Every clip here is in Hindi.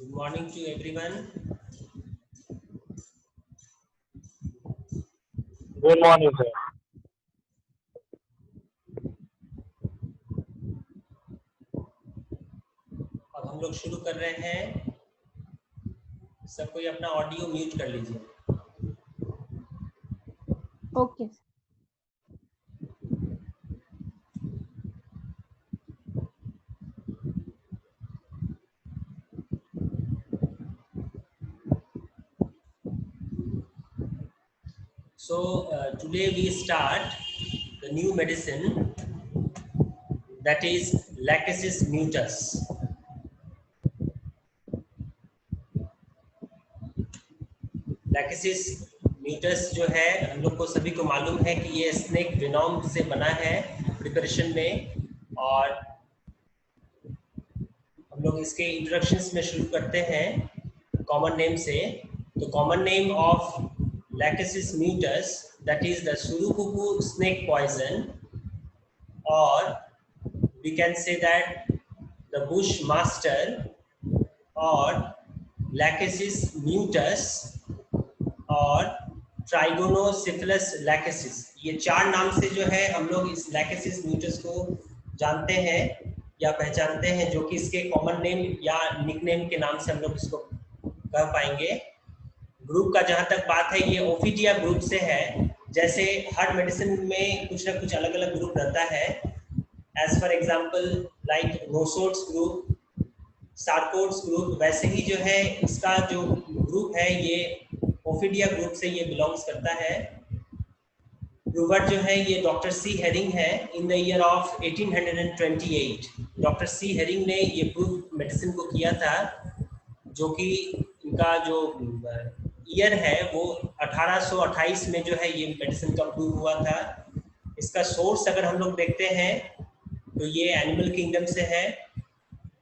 Good morning to everyone. Good morning, sir. अब हम लोग शुरू कर रहे हैं। सब कोई अपना ऑडियो म्यूट कर लीजिए। Okay. So today we start the new medicine, that is Lachesis mutus. Lachesis mutus जो है हम लोग को सभी को मालूम है कि ये स्नेक वेनोम से बना है प्रिपरेशन में, और हम लोग इसके इंट्रोडक्शंस में शुरू करते हैं कॉमन नेम से। तो common name of Lachesis mutus, that is the Surukuku snake poison, or we can say that the bushmaster, or Lachesis mutus, और Trigonocephalus lachesis। ये चार नाम से जो है हम लोग इस Lachesis mutus को जानते हैं या पहचानते हैं, जो कि इसके कॉमन नेम या निकनेम के नाम से हम लोग इसको कह पाएंगे। ग्रुप का जहाँ तक बात है, ये ओफिडिया ग्रुप से है। जैसे हर मेडिसिन में कुछ ना कुछ अलग अलग ग्रुप रहता है, as for example like nosodes group, sarcodes group, वैसे ही जो है इसका जो ग्रुप है ये ओफिडिया ग्रुप से ये बिलोंग्स करता है। प्रूवर जो है ये डॉक्टर सी हेरिंग है। In the year of 1828 doctor C Hering ने ये प्रूव मेडिसिन को किया था, जो कि इनका जो ईयर है वो 1828 में जो है ये मेडिसिन का प्रूव हुआ था। इसका सोर्स अगर हम लोग देखते हैं तो ये एनिमल किंगडम से है।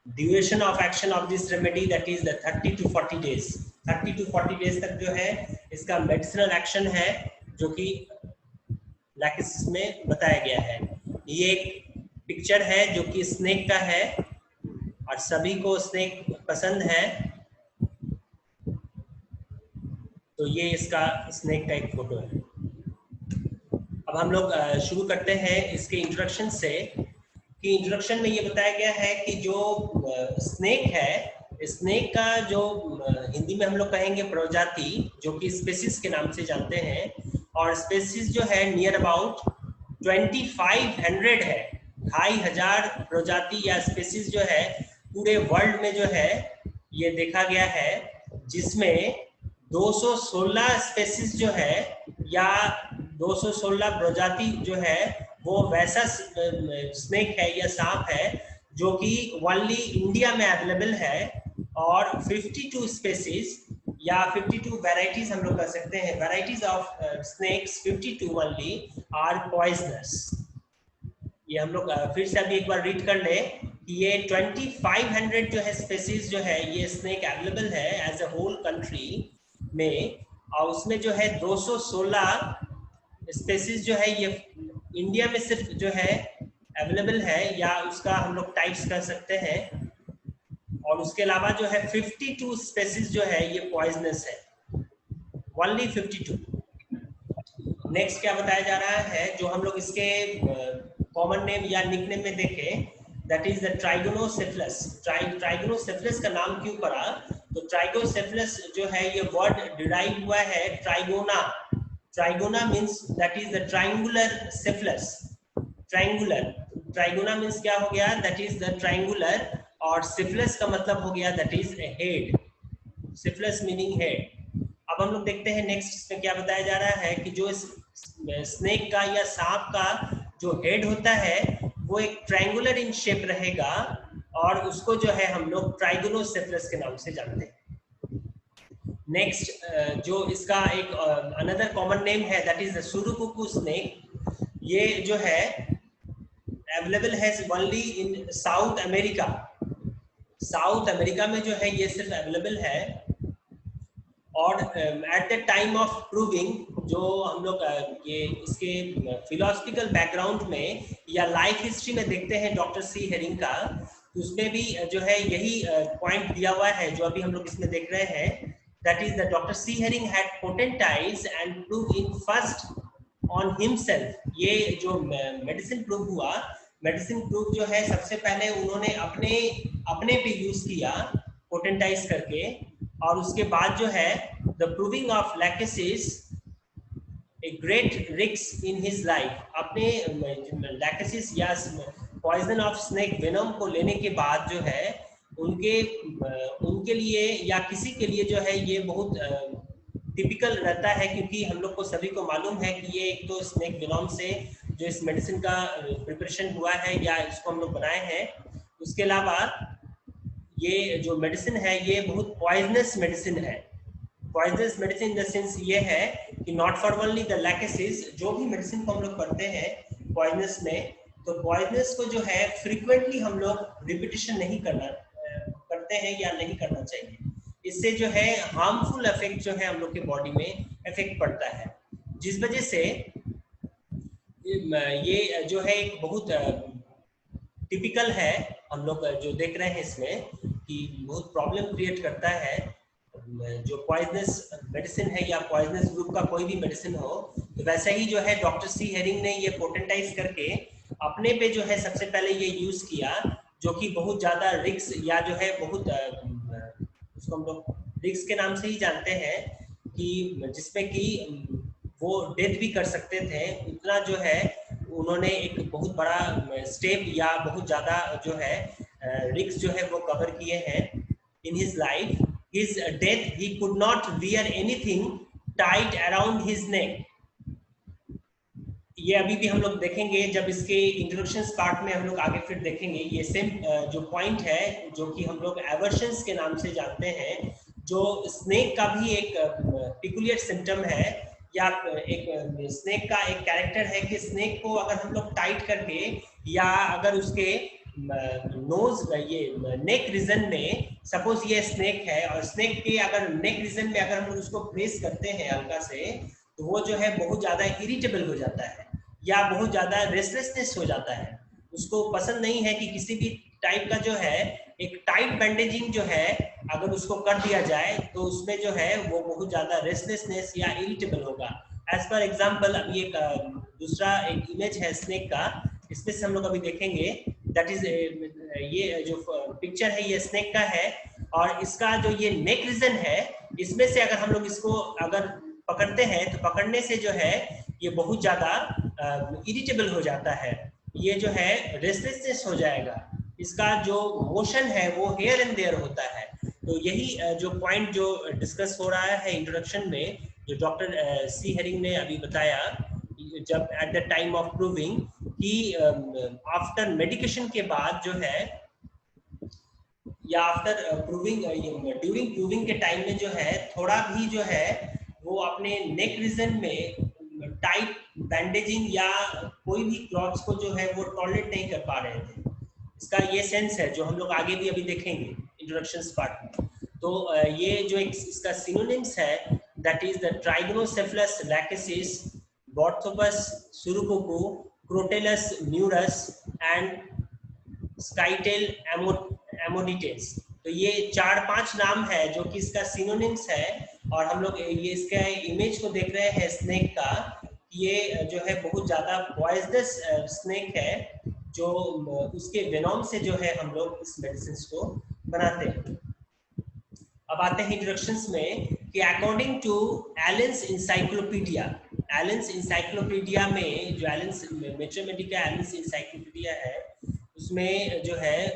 Duration of action of this remedy that is the 30 to 40 days. 30 to 40 days तक जो है इसका मेडिसिनल एक्शन है, जो कि लैकेसिस में बताया गया है। ये एक पिक्चर है जो कि स्नेक का है, और सभी को स्नेक पसंद है, तो ये इसका स्नेक का एक फोटो है। अब हम लोग शुरू करते हैं इसके इंट्रोडक्शन से, कि इंट्रोडक्शन में ये बताया गया है कि जो स्नेक है, स्नेक का जो हिंदी में हम लोग कहेंगे प्रजाति, जो कि स्पेसीज के नाम से जानते हैं, और स्पेसीज जो है नियर अबाउट 2500 है। 2500 प्रजाति या स्पेसीज जो है पूरे वर्ल्ड में जो है ये देखा गया है, जिसमें 216 स्पेसीज जो है या 216 प्रजाति जो है वो वैसा स्नेक है या सांप है जो कि ओनली इंडिया में अवेलेबल है, और 52 स्पेसीज या 52 वैराइटीज हम लोग कह सकते हैं, varieties of snakes 52 only are poisonous. ये हम लोग फिर से अभी एक बार रीड कर ले कि ये 2500 जो है स्पेसीज जो है ये स्नेक अवेलेबल है एज अ होल कंट्री में, और उसमें जो है 216 स्पेसीज जो है ये इंडिया में सिर्फ जो है अवेलेबल है, या उसका हम लोग टाइप्स कर सकते हैं। और उसके अलावा जो है 52 स्पेसीज जो है ये पॉइजनस है, ओनली 52। नेक्स्ट क्या बताया जा रहा है, जो हम लोग इसके कॉमन नेम या निकनेम में देखें, दैट इज द ट्राइगोनोसेफेलस। ट्राइगोनोसेफेलस का नाम क्यों पड़ा, तो ट्राइगोसेफेलस जो है ये वर्ड डिराइव हुआ है trigona. Trigona means that is the triangular cephalus. Trigona means क्या हो गया, दैट इज द ट्राइंगुलर, और सिफिलिस का मतलब हो गया that is head. Cephalus meaning head. अब हम लोग देखते हैं नेक्स्ट इसमें क्या बताया जा रहा है, कि जो स्नेक का या सांप का जो हेड होता है वो एक ट्रायंगुलर इन शेप रहेगा, और उसको जो है हम लोग ट्राइगोनोसेफेलस के नाम से जानते हैं। नेक्स्ट जो इसका एक अनदर कॉमन नेम है दैट इज द सुरुकुकु स्नेक। ये जो है अवेलेबल है only in south America. South America में जो है ये सिर्फ अवेलेबल है, और at the time of proving जो हम लोग ये इसके फिलोसफिकल बैकग्राउंड में या लाइफ हिस्ट्री में देखते हैं डॉक्टर सी हेरिंग का, उसमें भी जो है यही पॉइंट दिया हुआ है जो अभी हम लोग इसमें देख रहे हैं, that is the doctor C Hering had potentize and prove in first on himself. ये जो मेडिसिन प्रूव हुआ, मेडिसिन प्रूव जो है सबसे पहले उन्होंने अपने अपने पे यूज किया पोटेंटाइज करके, और उसके बाद जो है the proving of lachesis a great risk in his life, अपने लैकेसिस या पॉइजन ऑफ स्नेक वेनम को लेने के बाद जो है उनके लिए या किसी के लिए जो है ये बहुत टिपिकल रहता है, क्योंकि हम लोग को सभी को मालूम है कि ये एक तो स्नेक वेनम से जो इस मेडिसिन का प्रिपरेशन हुआ है या इसको हम लोग बनाए हैं, उसके अलावा ये जो मेडिसिन है ये बहुत पॉइजनस मेडिसिन है। Poisonous medicine in the sense ये है कि not for only the lachesis, जो भी मेडिसिन को हम लोग करते हैं पॉइजनस में, तो पॉइजनस को जो है फ्रीक्वेंटली हम लोग रिपीटिशन नहीं करते हैं या नहीं करना चाहिए। इससे जो है हार्मफुल इफेक्ट जो है हम लोग के बॉडी में इफेक्ट पड़ता है, जिस वजह से ये जो है एक बहुत टिपिकल है, हम लोग जो देख रहे हैं इसमें कि बहुत प्रॉब्लम क्रिएट करता है। जो पॉइजनस मेडिसिन है या पॉइजनस ग्रुप का कोई भी मेडिसिन हो, तो वैसे ही जो है डॉक्टर सी हेरिंग ने ये पोटेंटाइज करके अपने पे जो है सबसे पहले ये यूज किया, जो कि बहुत ज्यादा रिस्क या जो है बहुत उसको हम लोग रिस्क के नाम से ही जानते हैं कि जिसमें कि वो डेथ भी कर सकते थे, उतना जो है उन्होंने एक बहुत बड़ा स्टेप या बहुत ज्यादा जो है रिस्क जो है वो कवर किए हैं in his life. His death, he could not wear anything tight around his neck. ये अभी भी हम लोग देखेंगे जब इसके इंट्रोडक्शन पार्ट में हम लोग आगे फिर देखेंगे। ये सेम जो पॉइंट है जो कि हम लोग एवर्शंस के नाम से जानते हैं, जो स्नेक का भी एक पिकुलियर सिम्टम है या एक स्नेक का एक कैरेक्टर है कि स्नेक को अगर हम लोग टाइट करके या अगर उसके नोज ये नेक रीजन में, सपोज ये स्नेक है और स्नेक के अगर नेक रीजन में अगर हम लोग उसको प्रेस करते हैं हल्का से, तो वो जो है बहुत ज्यादा इरिटेबल हो जाता है या बहुत ज्यादा रेस्टलेसनेस हो जाता है। उसको पसंद नहीं है कि किसी भी टाइप का जो है एक टाइट बैंडेजिंग जो है अगर उसको कर दिया जाए तो उसमें जो है वो बहुत ज्यादा रेस्टलेसनेस या इरिटेबल होगा। एज पर एग्जाम्पल अभी एक दूसरा एक इमेज है स्नेक का, इसमें से हम लोग अभी देखेंगे। दैट इज ये जो पिक्चर है ये स्नेक का है, और इसका जो ये नेक रीजन है इसमें से अगर हम लोग इसको अगर पकड़ते हैं तो पकड़ने से जो है ये बहुत ज्यादा इरिटेबल हो जाता है, ये जो है रेस्टलेसनेस हो जाएगा, इसका जो मोशन है वो हेयर एंड देयर होता है। तो यही जो पॉइंट जो डिस्कस हो रहा है इंट्रोडक्शन में, जो डॉक्टर सी हेरिंग ने अभी बताया, जब at the time of proving कि आफ्टर मेडिकेशन के बाद जो है या आफ्टर प्रूविंग ड्यूरिंग प्रूविंग के टाइम में जो है थोड़ा भी जो है वो अपने नेक रीजन में टाइट बैंडेजिंग या कोई भी क्लॉथ्स को जो है वो टॉलरेट नहीं कर पा रहे थे। इसका ये सेंस है जो हम लोग आगे भी अभी देखेंगे इंट्रोडक्शन पार्ट में। तो ये जो एक इसका सिनोनिम्स है, that is the trigonocephalus lachesis, bothrops surucucu, crotalus mutus and scytale ammodytes. तो ये 4-5 नाम है जो कि इसका सिनोनिम्स है, और हम लोग ये इसका इमेज को देख रहे हैं स्नेक का, ये जो है बहुत ज्यादा पॉइजनस स्नेक है, जो उसके वेनोम से जो है हम लोग इस मेडिसिन को बनाते हैं। अब आते हैं इंट्रोडक्शंस में कि according to Allen's encyclopedia, Allen's encyclopedia में जो एलेंस मैथमेटिका एलेंस इंसाइक्लोपीडिया है उसमें जो है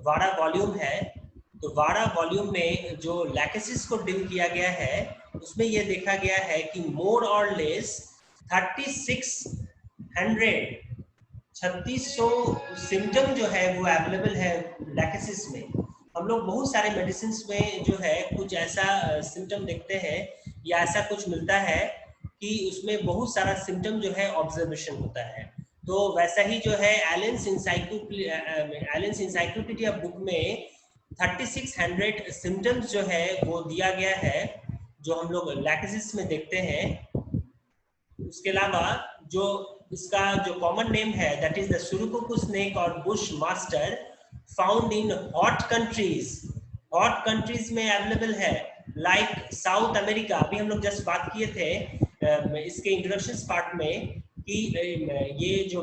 12 वॉल्यूम है। तो 12 वॉल्यूम में जो लैकेसिस को डील किया गया है उसमें यह देखा गया है कि मोर और लेस 3600 सिम्टम जो है वो अवेलेबल है लैकेसिस में। हम लोग बहुत सारे मेडिसिन में जो है कुछ ऐसा सिम्टम देखते हैं या ऐसा कुछ मिलता है कि उसमें बहुत सारा सिम्टम जो है ऑब्जर्वेशन होता है। तो वैसा ही जो है एलेंस इंसाइक्लोपीडिया बुक में 3600 सिम्टम्स जो है वो दिया गया है जो हम लोग लैकेसिस में देखते हैं। उसके अलावा जो इसका जो कॉमन नेम है दैट इज द सुरुकोकू स्नेक और Bush master, found in hot countries, hot countries में अवेलेबल है, लाइक साउथ अमेरिका। अभी हम लोग जस्ट बात किए थे इसके इंट्रोडक्शन पार्ट में कि ये जो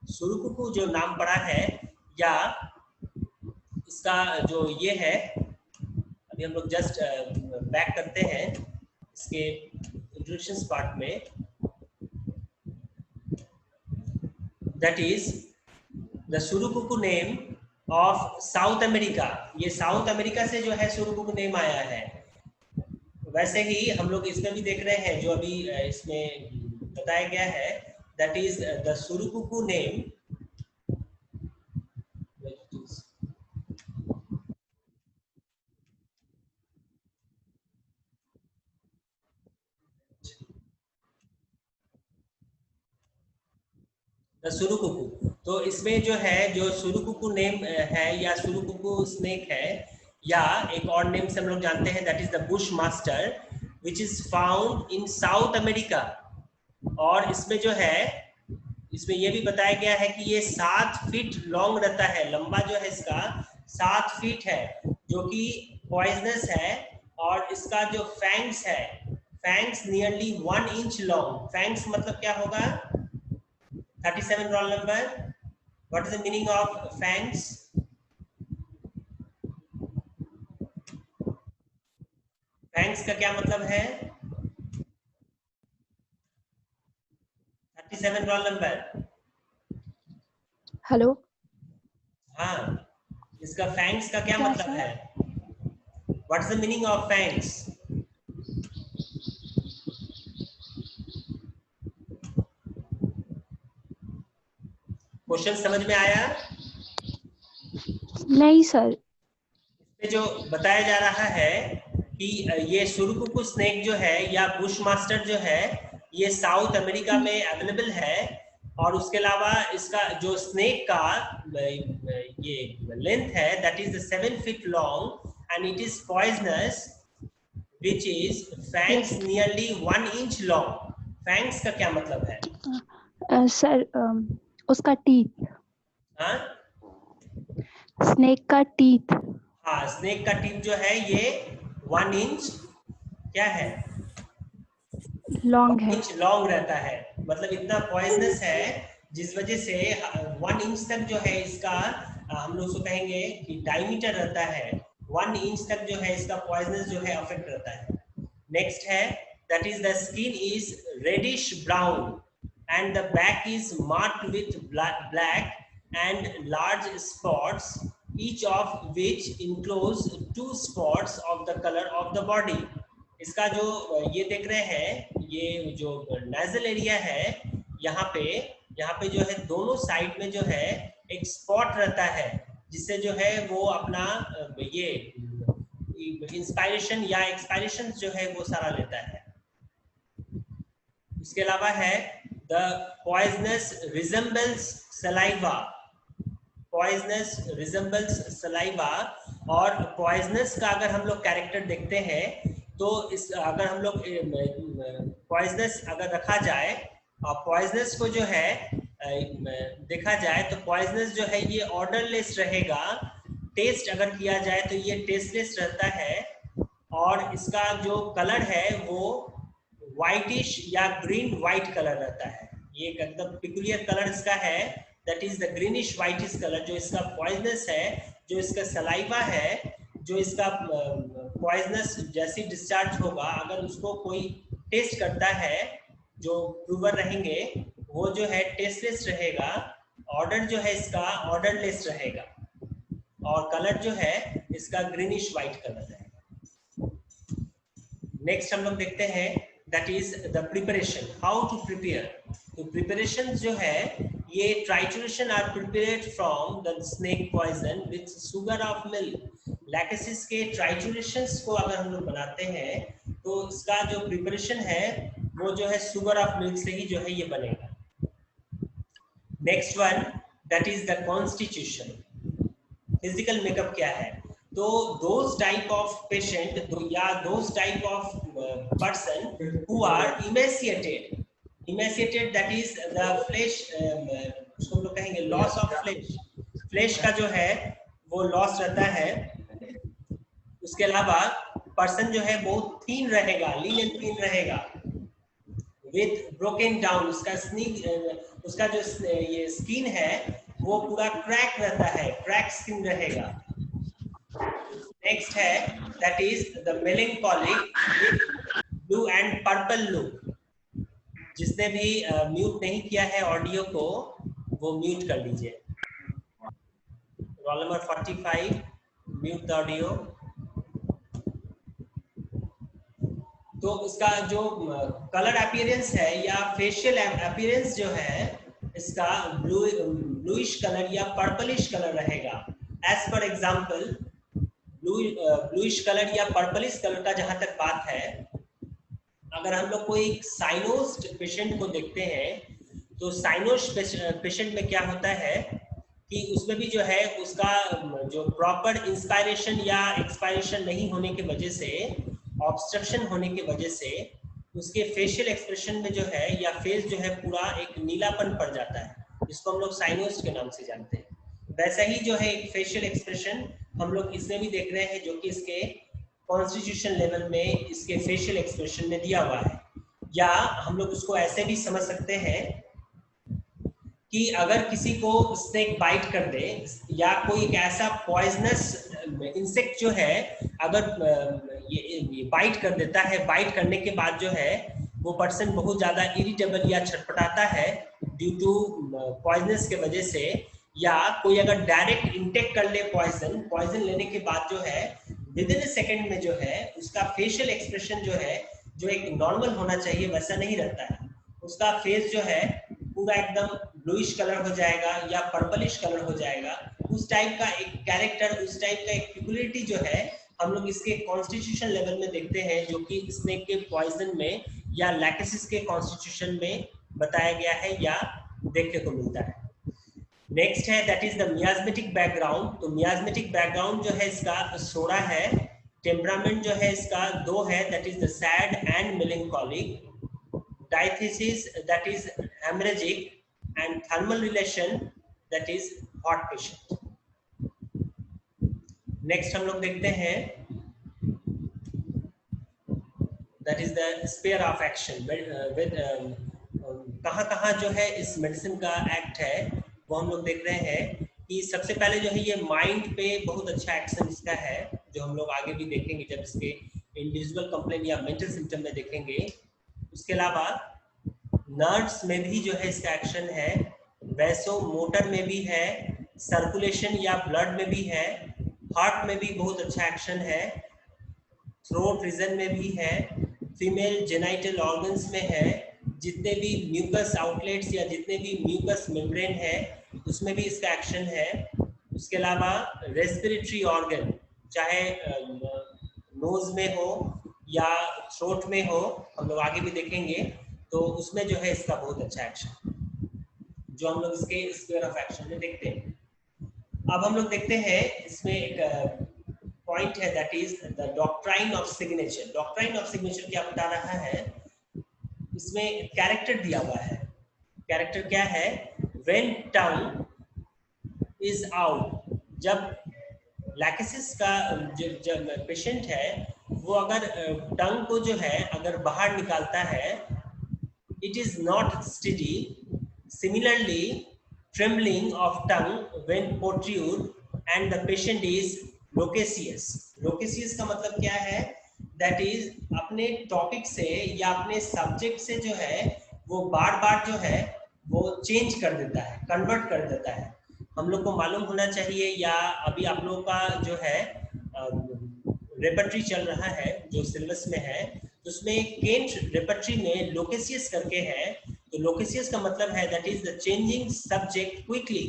सुरुकुकु जो नाम पड़ा है, या इसका जो ये है, अभी हम लोग जस्ट बैक करते हैं इसके इंट्रोडक्शन पार्ट में, that is the surucucu name of South America. ये साउथ अमेरिका से जो है सुरुकुकु नेम आया है। वैसे ही हम लोग इसमें भी देख रहे हैं जो अभी इसमें बताया गया है, that is the surucucu name सुरुकुकु। तो इसमें जो है जो सुरुकुकु नेम है या सुरुकुकु स्नेक है, या एक और नेम से हम लोग जानते हैं, that is the Bush master which is found in south America. और इसमें जो है, इसमें ये भी बताया गया है कि ये 7 फीट लॉन्ग रहता है, लंबा जो है इसका 7 फीट है, जो कि पॉइजनस है। और इसका जो फैंग्स है, fangs nearly 1 inch long. Fangs मतलब क्या होगा? 37 roll number. What is the meaning of fangs? Fangs का क्या मतलब है? 37 roll number. हेलो, हाँ, इसका fangs का क्या मतलब है? What is the meaning of fangs? Question समझ में आया? नहीं सर। इसमें जो बताया जा रहा है कि ये सुरुकुकु स्नेक जो है या बुश मास्टर जो है, ये साउथ अमेरिका में अवेलेबल है। और उसके अलावा इसका जो स्नेक का ये लेंथ है, that is 7 feet long and it is poisonous which is fangs nearly 1 inch long. Fangs का क्या मतलब है? सर उसका टीथ, हाँ, स्नेक का टीथ। हाँ, स्नेक का टीथ जो है ये 1 इंच क्या है? लॉन्ग है। इंच लॉन्ग रहता है। मतलब इतना पॉइजनस है जिस वजह से 1 इंच तक जो है इसका हम लोग उसको कहेंगे कि डायमीटर रहता है। 1 इंच तक जो है इसका पॉइजनस जो है अफेक्ट रहता है। नेक्स्ट है, that is the skin is reddish brown and the back is marked with black and large spots, each of which enclose 2 spots of the color of the body। इसका जो ये देख रहे हैं, ये जो नेजल एरिया है, यहाँ पे जो है दोनों साइड में जो है एक स्पॉट रहता है, जिससे जो है वो अपना ये इंस्पायरेशन या एक्सपायरेशन जो है वो सारा लेता है। इसके अलावा है the poisonous resembles saliva. Poisonous resembles saliva. और पॉइजनस का अगर हम लोग कैरेक्टर देखते हैं तो इस अगर हम लोग पॉइजनस अगर रखा जाए, पॉइजनस को जो है देखा जाए तो पॉइजनस जो है ये ऑर्डरलेस रहेगा। टेस्ट अगर किया जाए तो ये टेस्टलेस रहता है। और इसका जो कलर है वो व्हाइटिश या ग्रीन व्हाइट कलर रहता है। ये एकदम पिकुलियर कलर इसका है, that is the greenish whitish colour. जो इसका पॉइजनस है, जो इसका सलाइवा है, जो इसका पॉइजनस जैसे डिस्चार्ज होगा, अगर उसको कोई टेस्ट करता है, जो प्रूवर रहेंगे वो जो है टेस्टलेस रहेगा। ऑर्डर जो है इसका ऑर्डरलेस रहेगा। और कलर जो है इसका ग्रीनिश व्हाइट कलर है। नेक्स्ट हम लोग देखते हैं, that is the preparation, how to prepare. तो प्रिपरेशन जो है ये trituration are prepared from the snake poison with sugar of milk. Lachesis के ट्राइचुरेशंस को अगर हम लोग बनाते हैं तो इसका जो प्रिपरेशन है वो जो है शुगर ऑफ मिल्क से ही जो है ये बनेगा। Next one, that is the constitution. Physical makeup क्या है? तो those type of patient या those type of person who are emaciated that is the flesh, उसको हम लोग कहेंगे loss of flesh, फ्लैश का जो है वो लॉस रहता है। उसके अलावा पर्सन जो है बहुत थीन रहेगा, लीन एंड थीन रहेगा, विथ ब्रोकन डाउन, उसका जो ये स्किन है वो पूरा क्रैक रहता है, क्रैक स्किन रहेगा। नेक्स्ट है that is the melancholic with blue and purple look. जिसने भी म्यूट नहीं किया है ऑडियो को वो म्यूट कर लीजिए। Roll number 45, mute the audio. तो इसका जो कलर अपीयरेंस है या फेशियल अपीयरेंस जो है इसका ब्लूइश कलर या पर्पलिश कलर रहेगा। As per example bluish colour या पर्पलिश कलर का जहां तक बात है, अगर हम लोग कोई साइनोस्ड पेशेंट को देखते हैं तो साइनोस्ड पेशेंट में क्या होता है कि उसमें भी जो है उसका जो प्रॉपर इंस्पायरेशन या एक्सपायरेशन नहीं होने की वजह से, ऑब्स्ट्रक्शन होने की वजह से उसके फेशियल एक्सप्रेशन में जो है या फेस जो है पूरा एक नीलापन पड़ जाता है, जिसको हम लोग साइनोस्ड के नाम से जानते हैं। वैसा ही जो है एक फेशियल एक्सप्रेशन हम लोग इसमें भी देख रहे हैं, जो कि इसके कॉन्स्टिट्यूशन लेवल में इसके फेशियल एक्सप्रेशन में दिया हुआ है। या हम लोग उसको ऐसे भी समझ सकते हैं कि अगर किसी को स्नेक बाइट कर दे या कोई एक ऐसा पॉइजनस इंसेक्ट जो है अगर ये बाइट कर देता है, बाइट करने के बाद जो है वो पर्सन बहुत ज्यादा इरिटेबल या छटपटाता है ड्यू टू पॉइजनस के वजह से, या कोई अगर डायरेक्ट इंटेक कर ले पॉइजन लेने के बाद जो है विद इन सेकेंड में जो है उसका फेशियल एक्सप्रेशन जो है जो एक नॉर्मल होना चाहिए वैसा नहीं रहता है। उसका फेस जो है पूरा एकदम ब्लूइश कलर हो जाएगा या पर्पलिश कलर हो जाएगा। उस टाइप का एक कैरेक्टर, उस टाइप का एक पिकुलिटी जो है हम लोग इसके कॉन्स्टिट्यूशन लेवल में देखते हैं, जो कि स्नेक के पॉइजन में या लैकेसिस के कॉन्स्टिट्यूशन में बताया गया है या देखने को मिलता है। नेक्स्ट है दैट इज द मियाज्मेटिक बैकग्राउंड। तो मियाज्मेटिक बैकग्राउंड जो है इसका सोडा है। टेम्परामेंट जो है इसका 2 है, that is the sad and melancholic. Diathesis that is hemorrhagic, and thermal relation that is hot patient. Next हम लोग देखते हैं that is the sphere of action with कहाँ जो है इस मेडिसिन का एक्ट है वो हम लोग देख रहे हैं कि सबसे पहले जो है ये माइंड पे बहुत अच्छा एक्शन इसका है, जो हम लोग आगे भी देखेंगे जब इसके इंडिविजुअल कंप्लेन या मेंटल सिम्टम में देखेंगे। उसके अलावा नर्व्स में भी जो है इसका एक्शन है, वैसो मोटर में भी है, सर्कुलेशन या ब्लड में भी है, हार्ट में भी बहुत अच्छा एक्शन है, थ्रोट रीजन में भी है, फीमेल जेनाइटल ऑर्गन्स में है, जितने भी म्यूकस आउटलेट्स या जितने भी म्यूकस मेम्ब्रेन है उसमें भी इसका एक्शन है। उसके अलावा रेस्पिरेटरी ऑर्गन चाहे नोज में हो या थ्रोट में हो, हम लोग आगे भी देखेंगे, तो उसमें जो है इसका बहुत अच्छा एक्शन जो हम लोग इसके स्फीयर ऑफ एक्शन में देखते हैं। अब हम लोग देखते हैं इसमें एक पॉइंट है that is the doctrine of signature. Doctrine of signature क्या बता रहा है, इसमें कैरेक्टर दिया हुआ है। कैरेक्टर क्या है, व्हेन टंग इज आउट, जब लैकेसिस का जब पेशेंट है वो अगर टंग को जो है अगर बाहर निकालता है, it is not steady. Similarly, trembling of tongue when protrude and the patient is loquacious. Loquacious का मतलब क्या है, that is अपने टॉपिक से या अपने सब्जेक्ट से जो है वो बार बार जो है वो चेंज कर देता है, कन्वर्ट कर देता है। हम लोग को मालूम होना चाहिए, या अभी आप लोगों का जो है रेपर्टरी चल रहा है जो सिलेबस में है, उसमें केंट रेपर्टरी में लोकेसियस करके है। तो लोकेसियस का मतलब है that is the changing subject quickly,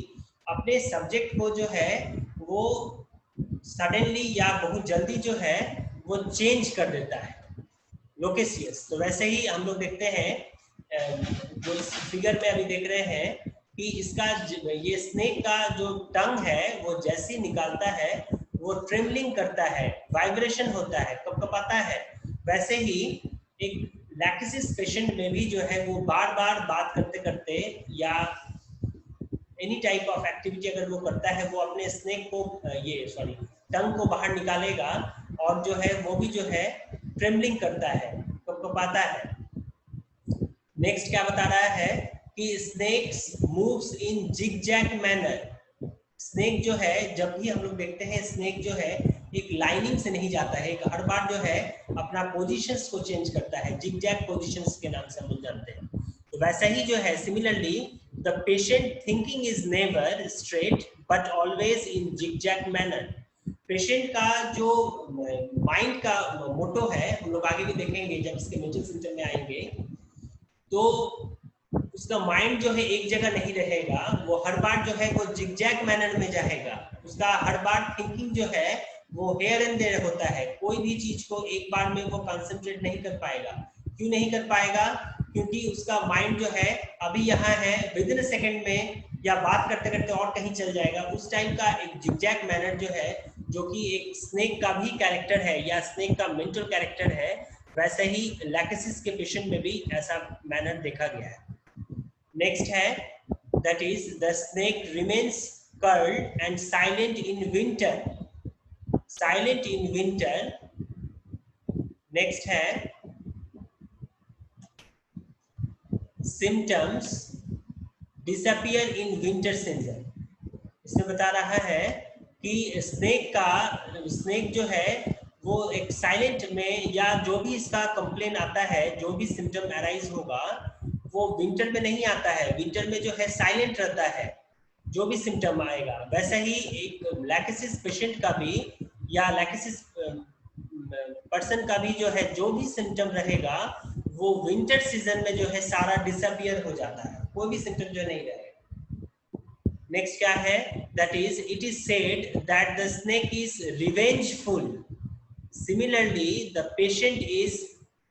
अपने सब्जेक्ट को जो है वो सडनली या बहुत जल्दी जो है वो चेंज कर देता है, लोकेसियस। तो वैसे ही हम लोग देखते हैं जो इस फिगर में अभी देख रहे हैं कि इसका ये स्नेक का जो टंग है वो जैसे ही निकालता है वो ट्रेमलिंग करता है, वाइब्रेशन होता है, कपकपाता है। वैसे ही एक लैकेसिस पेशेंट में भी जो है वो बार बार बात करते करते या एनी टाइप ऑफ एक्टिविटी अगर वो करता है, वो अपने स्नेक को टंग को बाहर निकालेगा और जो है वो भी जो है ट्रेमलिंग करता है, कपकपाता है। नेक्स्ट क्या बता रहा है कि snakes moves in zigzag manner. Snake जो है, जब भी हम लोग देखते हैं स्नेक जो है एक लाइनिंग से नहीं जाता है, हर बार जो है अपना पोजीशंस को चेंज करता है, जिगजैग पोजीशंस के नाम से हम लोग जानते हैं। तो वैसा ही जो है similarly the patient thinking is never straight but always in zigzag manner. Patient का जो माइंड का मोटो है, हम लोग आगे भी देखेंगे जब इसके मेंटल सिम्टम में आएंगे, तो उसका माइंड जो है एक जगह नहीं रहेगा, वो हर बार जो है वो जिगजैग मैनर में जाएगा। उसका हर बार थिंकिंग जो है वो हेयर एंड देयर होता है, कोई भी चीज को एक बार में वो कंसंट्रेट नहीं कर पाएगा। क्यों नहीं कर पाएगा? क्योंकि उसका माइंड जो है अभी यहाँ है, विद इन सेकेंड में या बात करते करते और कहीं चल जाएगा। उस टाइम का एक जिगजैग मैनर जो है, जो कि एक स्नेक का भी कैरेक्टर है या स्नेक का मेंटल कैरेक्टर है, वैसे ही लैकेसिस के पेशेंट में भी ऐसा मैनर देखा गया है। नेक्स्ट है that is the snake remains curled and silent in winter. Silent in winter. Next है symptoms disappear in winter season. इसमें बता रहा है कि स्नेक जो है वो एक साइलेंट में, या जो भी इसका कंप्लेन आता है, जो भी सिम्टम अराइज होगा वो विंटर में नहीं आता है। विंटर में जो है साइलेंट रहता है जो भी सिम्टम आएगा। वैसे ही एक लैकेसिस पेशेंट का भी या लैकेसिस पर्सन का भी जो है जो भी सिम्टम रहेगा वो विंटर सीजन में जो है सारा डिसअपियर हो जाता है, कोई भी सिम्टम जो नहीं रहेगा। नेक्स्ट क्या है? That is it is said that the snake is revengeful. Similarly the patient is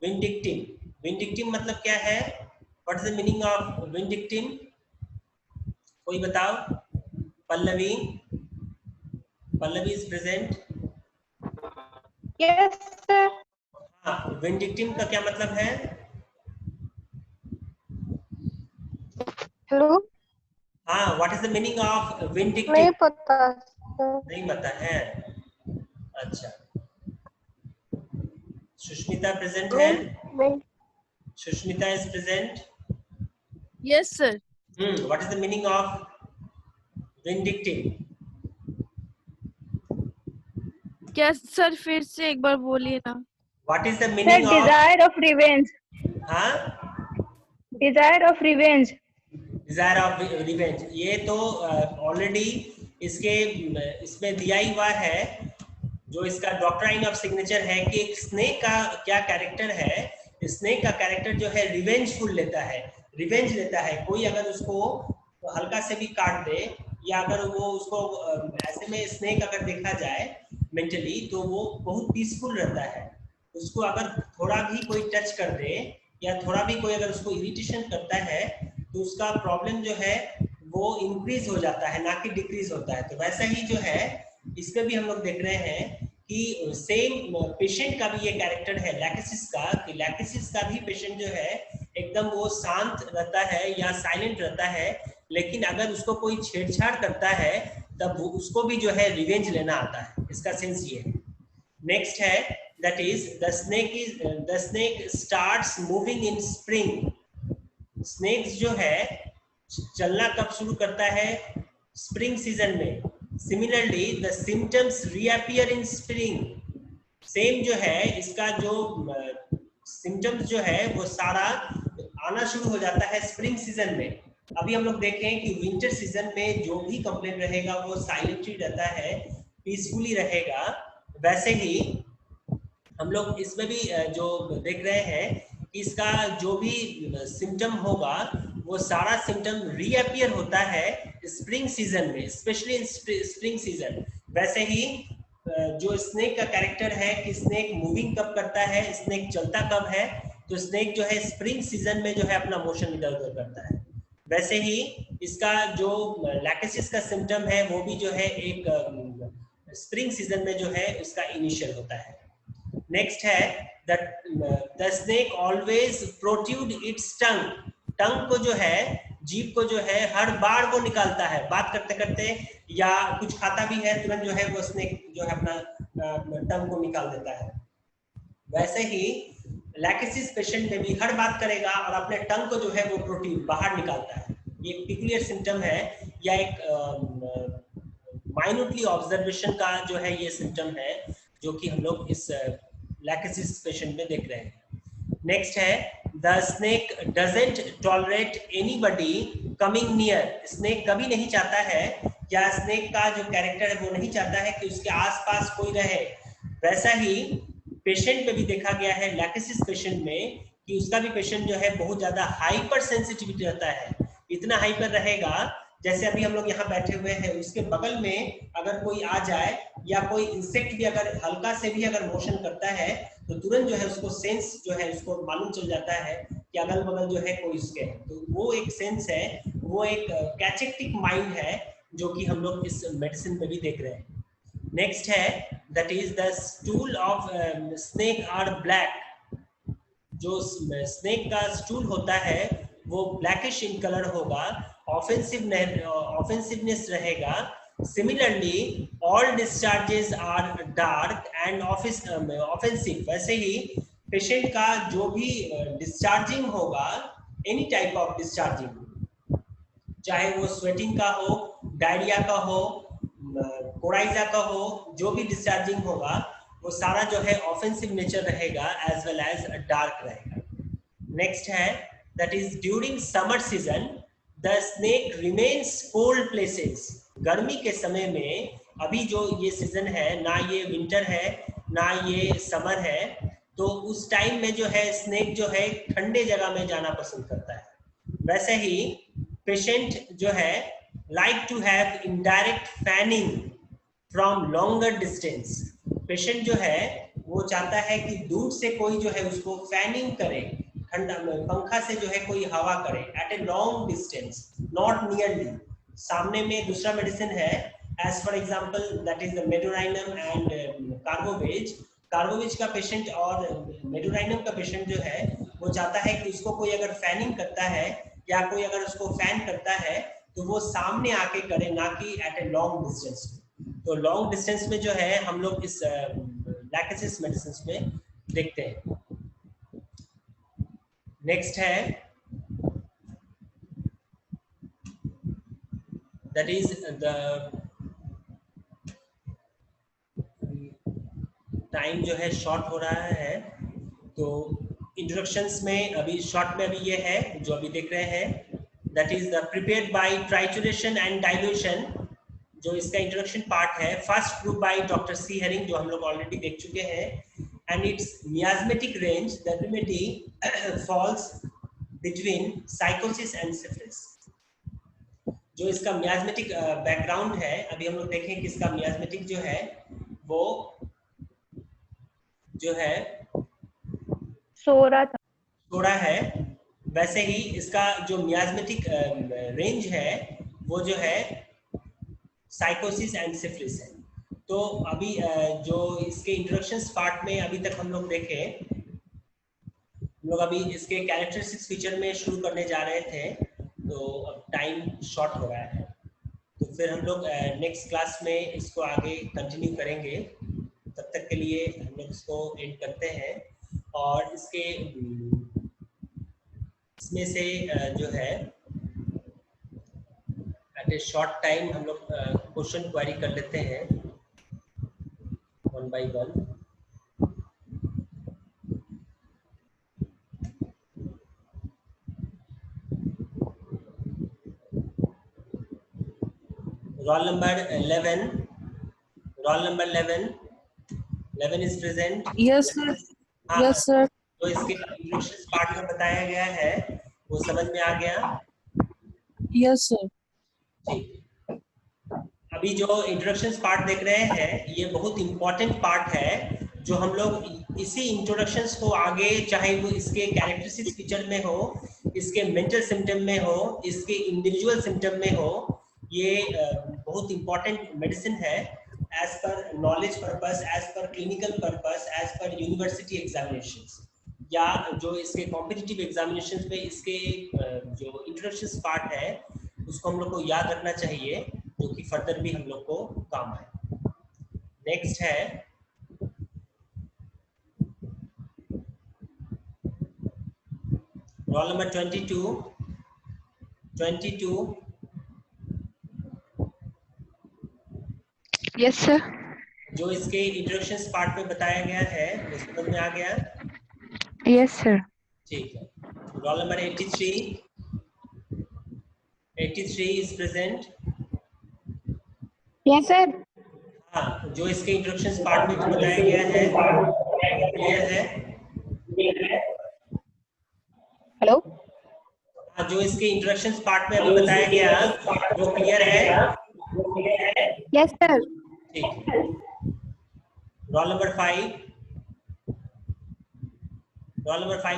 vindictive. Vindictive मतलब क्या है? What is the meaning of vindictive? कोई बताओ? Pallavi, Pallavi is present? Yes sir. हाँ, विंडिक्टिव का क्या मतलब है? हेलो। हाँ, what is the meaning of vindictive? नहीं पता सर। नहीं पता है? अच्छा, सुष्मिता प्रेजेंट है? नहीं। Sushmita is present? Yes sir. What is the meaning of vindictive? क्या सर, फिर से एक बार बोलिए ना। What is the sir meaning of? Desire of revenge. हाँ, desire of revenge. Desire of revenge. ये तो ऑलरेडी इसमें दिया ही हुआ है, जो इसका डॉक्ट्राइन ऑफ सिग्नेचर है कि एक स्नेक का क्या कैरेक्टर है। स्नेक का कैरेक्टर जो है रिवेंजफुल लेता है, रिवेंज लेता है। कोई अगर उसको हल्का से भी काट दे, या अगर वो उसको ऐसे में स्नेक अगर देखा जाए मेंटली, तो वो बहुत पीसफुल रहता है। उसको अगर थोड़ा भी कोई टच कर दे या थोड़ा भी कोई अगर उसको इरिटेशन करता है, तो उसका प्रॉब्लम जो है वो इंक्रीज हो जाता है, ना कि डिक्रीज होता है। तो वैसा ही जो है इसमें भी हम लोग देख रहे हैं कि सेम पेशेंट का भी ये कैरेक्टर है लैकेसिस का, कि लैकेसिस का भी पेशेंट जो है एकदम वो शांत रहता है या साइलेंट रहता है, लेकिन अगर उसको कोई छेड़छाड़ करता है तब उसको भी जो है रिवेंज लेना आता है। इसका सेंस ये है। नेक्स्ट है that is the snake starts moving in spring. Snakes जो है चलना कब शुरू करता है? स्प्रिंग सीजन में। Similarly the symptoms reappear in spring. Same जो है इसका जो सिम्टम्स जो है वो सारा आना शुरू हो जाता है स्प्रिंग सीजन में। अभी हम लोग देखें कि विंटर सीजन में जो भी कंप्लेन रहेगा वो साइलेंटली रहता है, पीसफुली रहेगा। वैसे ही हम लोग इसमें भी जो देख रहे हैं कि इसका जो भी सिम्टम होगा वो सारा सिम्टम रीअपियर होता है स्प्रिंग सीजन में, स्पेशली इन स्प्रिंग सीजन। वैसे ही जो स्नेक का कैरेक्टर है कि स्नेक मूविंग कब करता है, स्नेक चलता कब है, तो स्नेक जो है स्प्रिंग सीजन में जो है अपना मोशन इधर उधर करता है। वैसे ही इसका जो लैकेसिस का सिम्टम है वो भी जो है एक स्प्रिंग सीजन में जो है उसका इनिशियल होता है। नेक्स्ट है the snake always protrude its tongue. Tongue को जो है जीभ को जो है हर बार वो निकालता है, बात करते करते या कुछ खाता भी है तुरंत जो है वो स्नेक जो है अपना टंग को निकाल देता है। वैसे ही लैकेसिस पेशेंट में भी हर बात करेगा और अपने टंग को जो है वो प्रोटीन बाहर निकालता है। ये एक पिकुलियर सिम्टम है या एक माइन्यूटली ऑब्जर्वेशन का जो है ये सिम्टम है जो कि हम लोग इस लैकेसिस पेशेंट में देख रहे हैं। नेक्स्ट है the snake doesn't tolerate anybody coming near. Snake कभी नहीं चाहता है, या स्नेक का जो कैरेक्टर है वो नहीं चाहता है कि उसके आसपास कोई रहे। वैसा ही पेशेंट में भी देखा गया है लैकेसिस पेशेंट में कि उसका भी पेशेंट जो है बहुत ज्यादा हाइपर सेंसिटिविटी रहता है। इतना हाइपर रहेगा जैसे अभी हम लोग यहाँ बैठे हुए हैं, उसके बगल में अगर कोई आ जाए या कोई इंसेक्ट भी अगर हल्का से भी अगर मोशन करता है तो तुरंत जो है उसको सेंस जो है उसको मालूम चल जाता है कि अगल बगल जो है कोई उसके है। तो वो एक सेंस है, वो एक कैचेक्टिक माइंड है जो कि हम लोग इस मेडिसिन में भी देख रहे हैं। नेक्स्ट है that is the stool of snake are black. जो स्नेक का स्टूल होता है वो ब्लैकिश इन कलर होगा, ऑफेंसिवनेस रहेगा। Similarly all discharges are dark and offensive. वैसे ही पेशेंट का जो भी डिस्चार्जिंग होगा, एनी टाइप ऑफ डिस्चार्जिंग, चाहे वो स्वेटिंग का हो, डायरिया का हो, कोराइजा का हो, जो भी डिस्चार्जिंग होगा वो सारा जो है ऑफेंसिव नेचर रहेगा एज वेल एज डार्क रहेगा। नेक्स्ट है that is during summer season the snake remains cold places. गर्मी के समय में, अभी जो ये सीजन है, ना ये विंटर है ना ये समर है, तो उस टाइम में जो है स्नेक जो है ठंडे जगह में जाना पसंद करता है। वैसे ही पेशेंट जो है like to have indirect fanning from longer distance. Patient जो है वो चाहता है कि दूर से कोई जो है उसको फैनिंग करे, ठंडा में पंखा से जो है कोई हवा करे at a long distance, not nearly. सामने में दूसरा मेडिसिन है as for example that is the medorrhinum and carbo veg. Carbo veg का पेशेंट और मेडोराइनम का पेशेंट जो है वो चाहता है कि उसको कोई अगर फैनिंग करता है या कोई अगर उसको फैन करता है तो वो सामने आके करे, ना कि एट ए लॉन्ग डिस्टेंस। तो लॉन्ग डिस्टेंस में जो है हम लोग इस लैकेसिस मेडिसिन में देखते हैं। नेक्स्ट है दैट इज द टाइम जो है शॉर्ट हो रहा है, तो इंट्रोडक्शंस में अभी शॉर्ट में अभी ये है जो अभी देख रहे हैं that is the prepared by trituration and dilution. जो इसका इंट्रोडक्शन पार्ट है, first prove by doctor C Hering, जो हम लोग ऑलरेडी देख चुके हैं। And its miasmatic range, the remedy falls between sycosis and syphilis. जो इसका मियास्मेटिक बैकग्राउंड है, अभी हम लोग देखें कि इसका मियास्मेटिक जो है वो जो है सोरा है। वैसे ही इसका जो मियास्मेटिक रेंज है वो जो है साइकोसिस एंड सिफिलिस है। तो अभी जो इसके इंट्रोडक्शंस पार्ट में अभी तक हम लोग देखे, हम लोग अभी इसके कैरेक्टरिस्टिक्स फीचर में शुरू करने जा रहे थे, तो अब टाइम शॉर्ट हो रहा है, तो फिर हम लोग नेक्स्ट क्लास में इसको आगे कंटिन्यू करेंगे। तब तक के लिए हम लोग इसको एंड करते हैं। और इसमें से जो है एट ए शॉर्ट टाइम हम लोग क्वेश्चन क्वेरी कर लेते हैं one by one. Roll number 11, roll number 11 is present. Yes sir. हाँ, यस सर। तो इसके इंट्रोडक्शन पार्ट में बताया गया है वो समझ में आ गया? Yes sir. ठीक। अभी जो इंट्रोडक्शन पार्ट देख रहे हैं ये बहुत इंपॉर्टेंट पार्ट है, जो हम लोग इसी इंट्रोडक्शंस को आगे, चाहे वो इसके कैरेक्टरिस्टिक्स फीचर में हो, इसके मेंटल सिम्टम में हो, इसके इंडिविजुअल सिम्टम में हो, ये बहुत इंपॉर्टेंट मेडिसिन है as per knowledge purpose, as per clinical purpose, as per university examinations. या जो इसके कॉम्पिटिटिव एग्जामिनेशंस में इसके जो इंट्रोडक्शन पार्ट है उसको हम लोग को याद रखना चाहिए, जो कि फर्दर भी हम लोग को काम आए। नेक्स्ट है रोल नंबर 22। Yes, sir. जो इसके इंट्रोडक्शन पार्ट में बताया गया है वो समझ में आ गया? Yes, sir. ठीक है। Roll number 83 is present. Yes, sir. हाँ, जो इसके इंट्रोडक्शन पार्ट में बताया गया है क्लियर है? Hello. हाँ, जो इसके इंट्रोडक्शन पार्ट में अभी बताया गया वो क्लियर है? Yes, sir. ठीक है। Roll number 5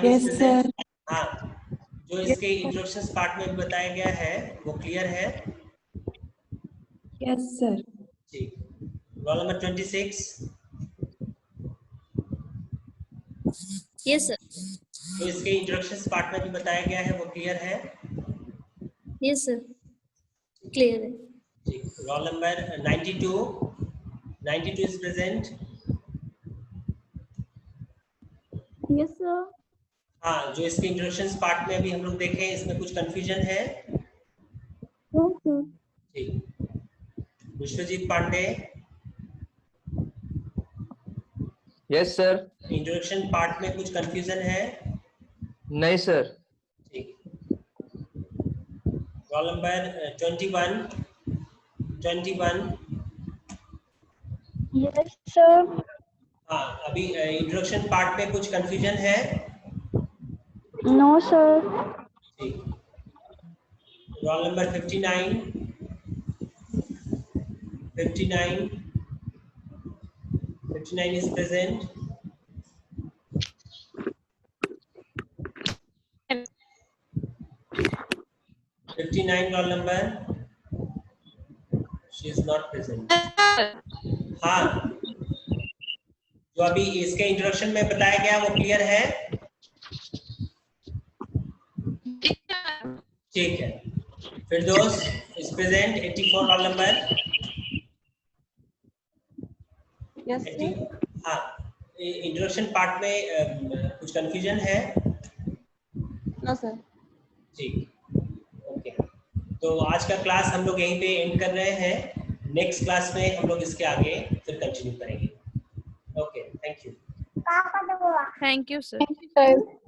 Yes, is sir. Present. हाँ, जो इसके इंट्रोडक्शन पार्ट में बताया गया है वो क्लियर है? Yes, sir. ठीक। Roll number 26 Yes, sir. जो इसके इंट्रोडक्शन पार्ट में भी बताया गया है वो क्लियर है? Yes, sir. Clear है। ठीक। Roll number 92 is present. Yes, sir. हाँ, जो इसके इंट्रोडक्शन पार्ट में अभी हम लोग देखें इसमें कुछ कंफ्यूजन है? Yes, sir. ठीक। Vishwajeet Pandey yes sir. Introduction part में कुछ कंफ्यूजन है? नहीं सर। ठीक। Roll number 21 Yes, sir. हाँ, अभी इंट्रोडक्शन पार्ट में कुछ कंफ्यूजन है? No, sir. ठीक। Roll number 59 is present. Roll number she is not present. हाँ, जो अभी इसके इंट्रोडक्शन में बताया गया वो क्लियर है? ठीक है। Firdaus is present 84 roll number. Yes, sir. हाँ, इंट्रोडक्शन पार्ट में कुछ कंफ्यूजन है? No, sir. ठीक। ओके, तो आज का क्लास हम लोग यहीं पे एंड कर रहे हैं। नेक्स्ट क्लास में हम लोग इसके आगे फिर कंटिन्यू करेंगे। Okay, thank you. Thank you sir. Thank you, sir.